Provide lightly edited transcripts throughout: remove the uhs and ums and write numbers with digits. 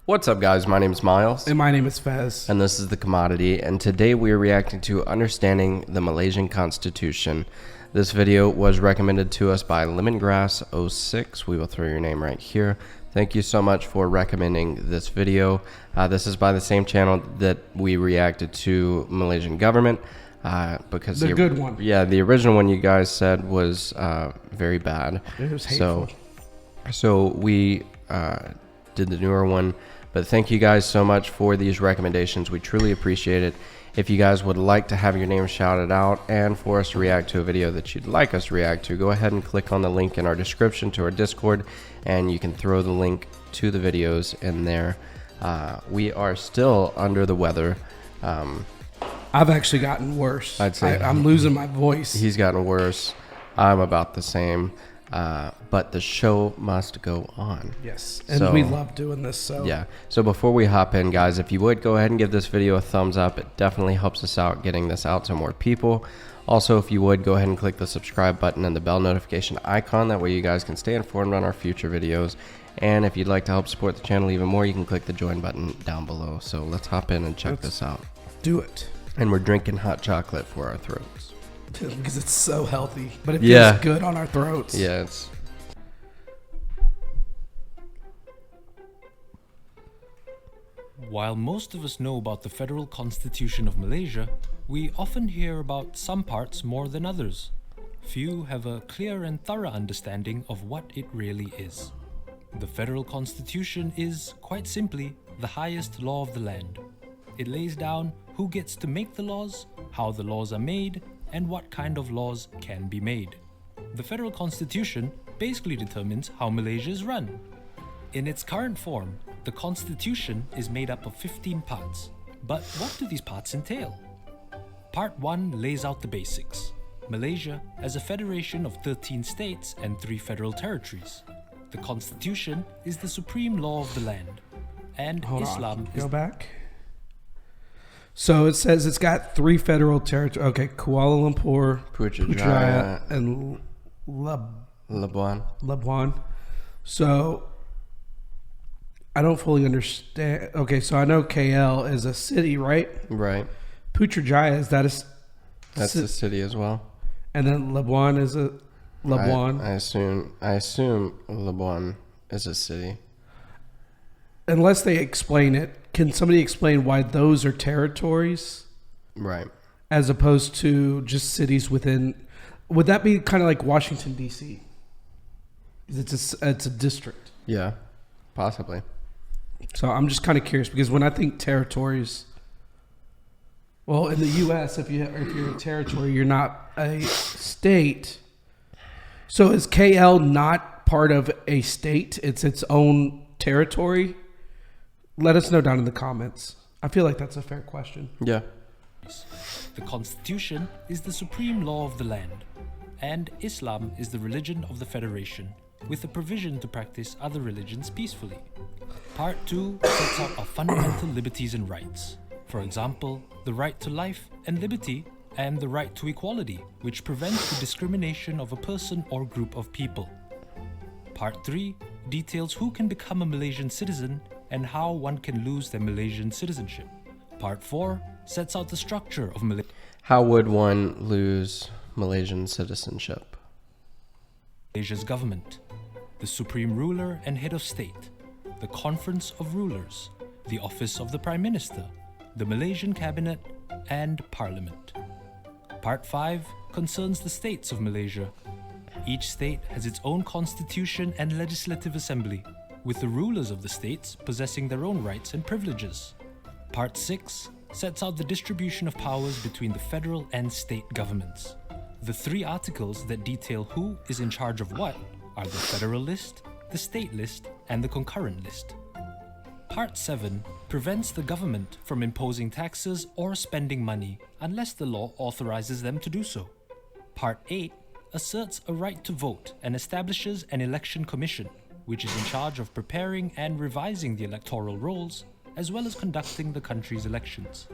What's up, guys? My name is Miles. And my name is Fez. And this is The Commodity. And today we are reacting to Understanding the Malaysian Constitution. This video was recommended to us by Lemongrass06. We will throw your name right here. Thank you so much for recommending this video. This is by the same channel that we reacted to Malaysian government. Because the good one. Yeah, the original one you guys said was very bad. It was hateful. So we did the newer one. But thank you guys so much for these recommendations. We truly appreciate it. If you guys would like to have your name shouted out and for us to react to a video that you'd like us to react to, go ahead and click on the link in our description to our Discord, and you can throw the link to the videos in there. We are still under the weather. I've actually gotten worse. I'd say I'm losing my voice. He's gotten worse. I'm about the same. But the show must go on. Yes, and we love doing this. So yeah. So before we hop in, guys, if you would go ahead and give this video a thumbs up, it definitely helps us out getting this out to more people. Also, if you would go ahead and click the subscribe button and the bell notification icon. That way you guys can stay informed on our future videos. And if you'd like to help support the channel even more, you can click the join button down below. So let's hop in and check this out. Do it. And we're drinking hot chocolate for our throats. Because it's so healthy, but it feels good on our throats. Yeah, it's... While most of us know about the Federal Constitution of Malaysia, we often hear about some parts more than others. Few have a clear and thorough understanding of what it really is. The Federal Constitution is, quite simply, the highest law of the land. It lays down who gets to make the laws, how the laws are made, and what kind of laws can be made. The Federal Constitution basically determines how Malaysia is run. In its current form, the Constitution is made up of 15 parts. But what do these parts entail? Part 1 lays out the basics. Malaysia as a federation of 13 states and 3 federal territories. The Constitution is the supreme law of the land. And Islam is... Go back. So it says it's got 3 federal territories. Okay, Kuala Lumpur, Putrajaya, and Labuan. So I don't fully understand. Okay, so I know KL is a city, right? Right. Putrajaya, is that That's the city as well. And then Labuan is a Labuan. I assume Labuan is a city. Unless they explain it, can somebody explain why those are territories? Right. As opposed to just cities within... Would that be kind of like Washington, D.C.? It's a district. Yeah, possibly. So I'm just kind of curious because when I think territories... Well, in the U.S., if you're a territory, you're not a state. So is KL not part of a state? It's its own territory? Let us know down in the comments. I feel like that's a fair question. Yeah. The Constitution is the supreme law of the land, and Islam is the religion of the Federation, with the provision to practice other religions peacefully. Part 2 sets out our fundamental liberties and rights. For example, the right to life and liberty, and the right to equality, which prevents the discrimination of a person or group of people. Part 3 details who can become a Malaysian citizen and how one can lose their Malaysian citizenship. Part 4 sets out the structure of Malaysia. How would one lose Malaysian citizenship? Malaysia's government, the supreme ruler and head of state, the Conference of Rulers, the Office of the Prime Minister, the Malaysian Cabinet, and Parliament. Part 5 concerns the states of Malaysia. Each state has its own constitution and legislative assembly, with the rulers of the states possessing their own rights and privileges. Part 6 sets out the distribution of powers between the federal and state governments. The 3 articles that detail who is in charge of what are the federal list, the state list, and the concurrent list. Part 7 prevents the government from imposing taxes or spending money unless the law authorizes them to do so. Part 8 asserts a right to vote and establishes an election commission, which is in charge of preparing and revising the electoral rolls, as well as conducting the country's elections.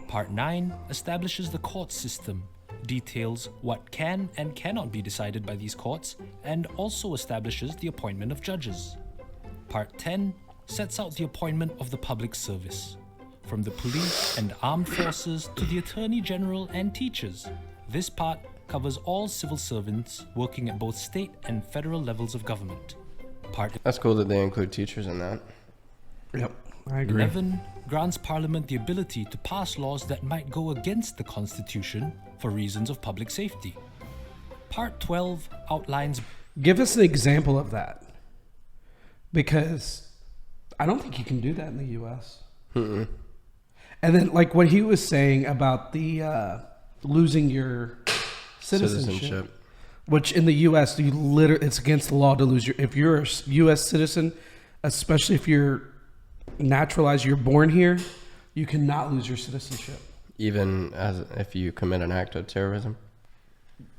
Part 9 establishes the court system, details what can and cannot be decided by these courts, and also establishes the appointment of judges. Part 10 sets out the appointment of the public service. From the police and armed forces to the Attorney General and teachers, this part covers all civil servants working at both state and federal levels of government. Part That's cool that they include teachers in that. Yep, I agree. 11 grants Parliament the ability to pass laws that might go against the Constitution for reasons of public safety. Part 12 outlines... Give us an example of that. Because I don't think you can do that in the U.S. Mm-mm. And then, like what he was saying about the losing your citizenship, which in the U.S. it's against the law to lose your. If you're a U.S. citizen, especially if you're naturalized, you're born here, you cannot lose your citizenship. Even as if you commit an act of terrorism,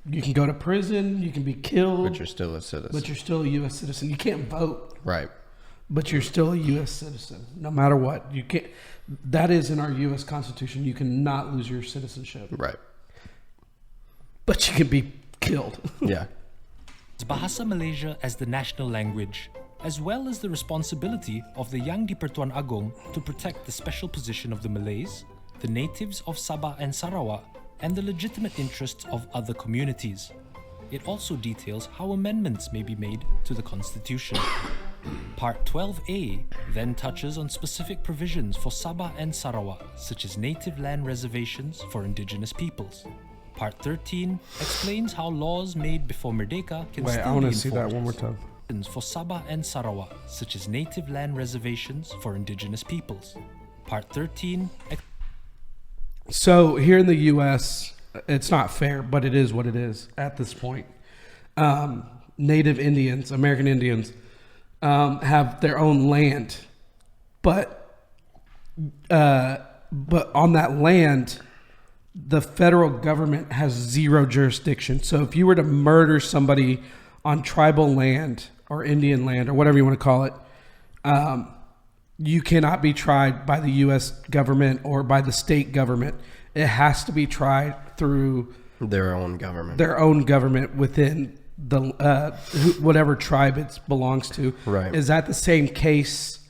you can go to prison, you can be killed, but you're still a citizen. But you're still a U.S. citizen. You can't vote, right? But you're still a U.S. citizen, no matter what. You can't. That is in our U.S. Constitution. You cannot lose your citizenship, right? But you can be killed. Yeah. Bahasa Malaysia as the national language, as well as the responsibility of the Yang di-Pertuan Agong to protect the special position of the Malays, the natives of Sabah and Sarawak, and the legitimate interests of other communities. It also details how amendments may be made to the Constitution. Part 12A then touches on specific provisions for Sabah and Sarawak, such as native land reservations for indigenous peoples. Part 13 explains how laws made before Merdeka can Wait, still I want be to see that enforced. one more time. For Sabah and Sarawak, such as native land reservations for indigenous peoples. Part 13. So here in the U.S., it's not fair, but it is what it is at this point. Native Indians, American Indians, have their own land, but on that land, the federal government has zero jurisdiction. So if you were to murder somebody on tribal land or Indian land or whatever you want to call it, you cannot be tried by the U.S. government or by the state government. It has to be tried through their own government. Their own government within the whatever tribe it belongs to. Right. Is that the same case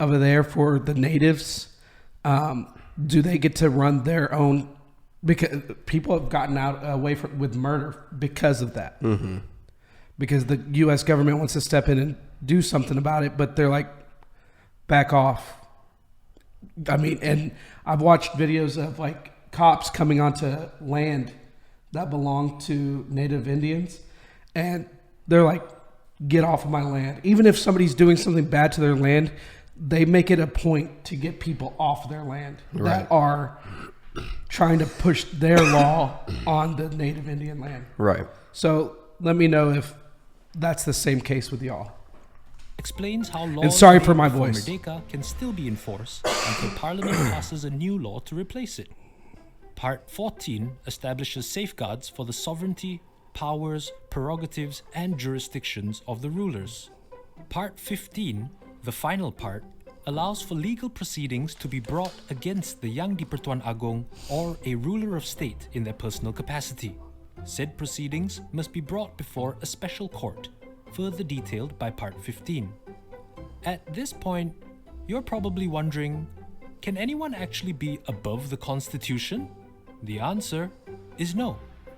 over there for the natives? Do they get to run their own? Because people have gotten away with murder because of that. Mm-hmm. Because the U.S. government wants to step in and do something about it, but they're like, back off. I mean, and I've watched videos of like cops coming onto land that belong to Native Indians, and they're like, get off of my land. Even if somebody's doing something bad to their land, they make it a point to get people off their land that are trying to push their law on the Native Indian land. Right. So let me know if that's the same case with y'all. Explains how laws and sorry for my before voice. Merdeka can still be enforced until Parliament passes a new law to replace it. Part 14 establishes safeguards for the sovereignty, powers, prerogatives, and jurisdictions of the rulers. Part 15, the final part, allows for legal proceedings to be brought against the Yang di-Pertuan Agong or a ruler of state in their personal capacity. Said proceedings must be brought before a special court, further detailed by Part 15. At this point, you're probably wondering, can anyone actually be above the Constitution? The answer is no.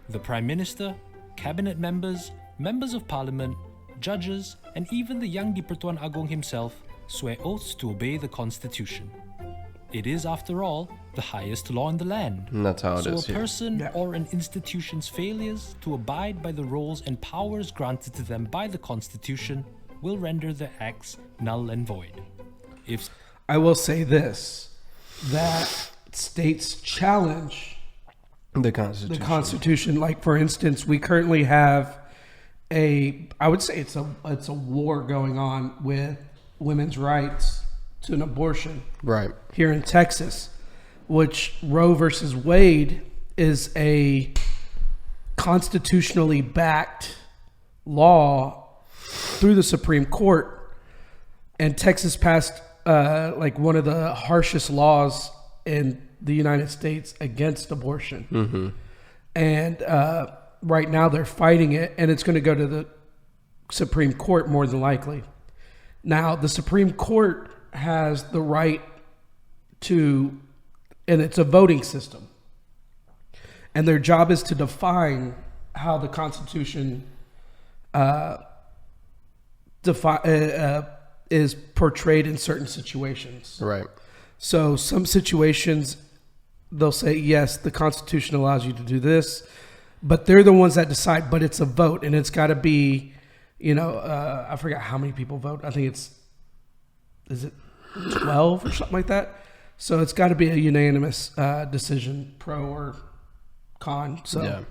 The Prime Minister, cabinet members, members of parliament, judges, and even the Yang di-Pertuan Agong himself swear oaths to obey the Constitution. It is, after all, the highest law in the land. And that's how it is So a person here. or an institution's failures to abide by the roles and powers granted to them by the Constitution will render their acts null and void. If I will say this, that states challenge the Constitution. the Constitution. Like, for instance, we currently have I would say it's a war going on with women's rights to an abortion. Right. Here in Texas, which Roe versus Wade is a constitutionally backed law through the Supreme Court. And Texas passed like one of the harshest laws in the United States against abortion. Mm-hmm. And right now they're fighting it, and it's going to go to the Supreme Court more than likely. Now, the Supreme Court has the right to, and it's a voting system, and their job is to define how the Constitution is portrayed in certain situations. Right. So some situations, they'll say, yes, the Constitution allows you to do this, but they're the ones that decide, but it's a vote, and it's got to be, I forgot how many people vote. I think is it 12 or something like that? So it's got to be a unanimous decision, pro or con. So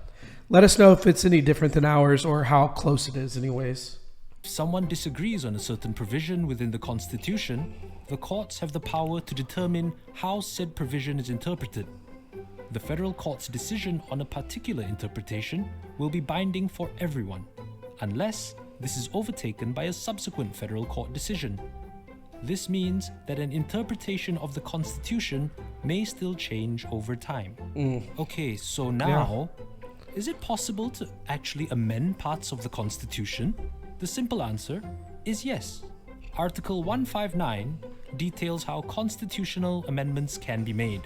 let us know if it's any different than ours or how close it is anyways. If someone disagrees on a certain provision within the Constitution, the courts have the power to determine how said provision is interpreted. The federal court's decision on a particular interpretation will be binding for everyone, unless this is overtaken by a subsequent federal court decision. This means that an interpretation of the Constitution may still change over time. Okay, so now, is it possible to actually amend parts of the Constitution? The simple answer is yes. Article 159 details how constitutional amendments can be made.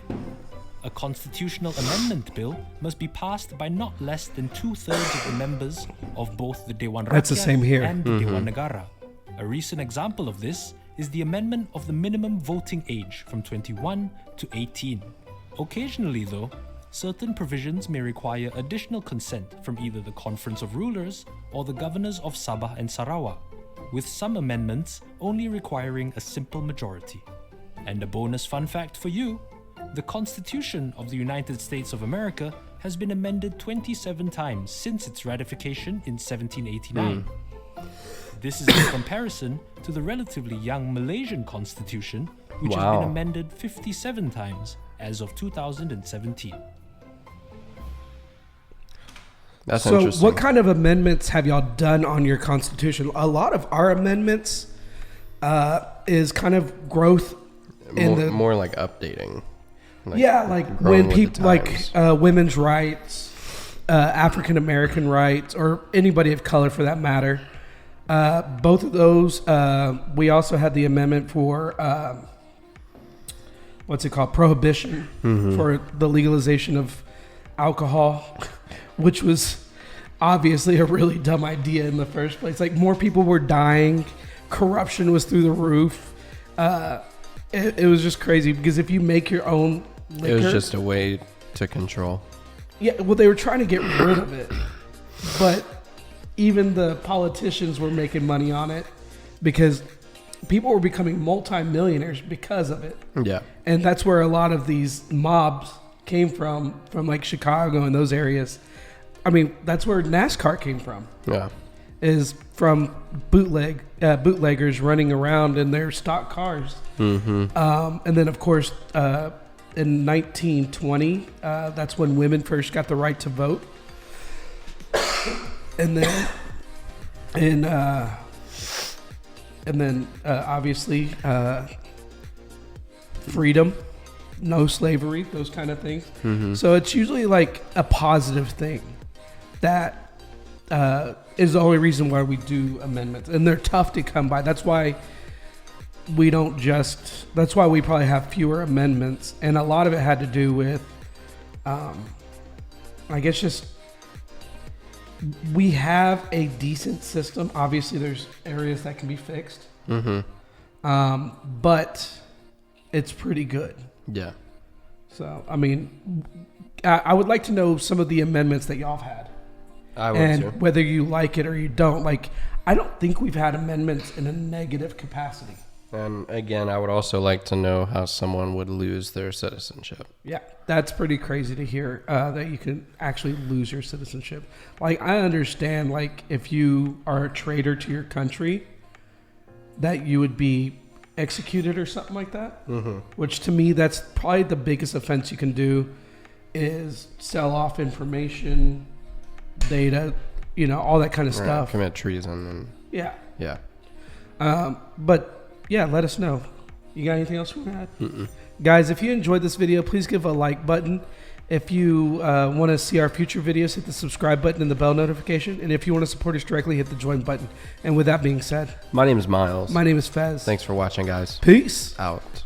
A constitutional amendment bill must be passed by not less than 2/3 of the members of both the Dewan That's the same here. Rakyat and the Dewan Negara. A recent example of this is the amendment of the minimum voting age from 21 to 18. Occasionally, though, certain provisions may require additional consent from either the Conference of Rulers or the governors of Sabah and Sarawak, with some amendments only requiring a simple majority. And a bonus fun fact for you, the Constitution of the United States of America has been amended 27 times since its ratification in 1789. This is in comparison to the relatively young Malaysian Constitution, which has been amended 57 times as of 2017. That's so interesting. what kind of amendments have y'all done on your Constitution? A lot of our amendments is kind of growth in more like updating. Like when people women's rights, African American rights, or anybody of color for that matter. Both of those. We also had the amendment for prohibition for the legalization of alcohol, which was obviously a really dumb idea in the first place. Like, more people were dying, corruption was through the roof. It was just crazy because if you make your own liquor, it was just a way to control. Yeah, well, they were trying to get rid of it, but even the politicians were making money on it because people were becoming multimillionaires because of it. Yeah, and that's where a lot of these mobs came from like Chicago and those areas. I mean, that's where NASCAR came from. Yeah, is from bootleggers running around in their stock cars. And then, of course, in 1920, that's when women first got the right to vote. And then, obviously, freedom, no slavery, those kind of things. So it's usually like a positive thing that is the only reason why we do amendments, and they're tough to come by. That's why we probably have fewer amendments, and a lot of it had to do with, I guess, just we have a decent system. Obviously, there's areas that can be fixed, but it's pretty good. Yeah. So, I mean, I would like to know some of the amendments that y'all have had. I would too. And whether you like it or you don't. Like, I don't think we've had amendments in a negative capacity. And again, I would also like to know how someone would lose their citizenship. Yeah, that's pretty crazy to hear, that you can actually lose your citizenship. Like, I understand, like, if you are a traitor to your country, that you would be executed or something like that. Which, to me, that's probably the biggest offense you can do, is sell off information, data, all that kind of stuff. Commit treason. And yeah. But yeah, let us know. You got anything else you want to add? Guys, if you enjoyed this video, please give a like button. If you want to see our future videos, hit the subscribe button and the bell notification. And if you want to support us directly, hit the join button. And with that being said, My name is Miles. my name is Fez. Thanks for watching, guys. Peace. Out.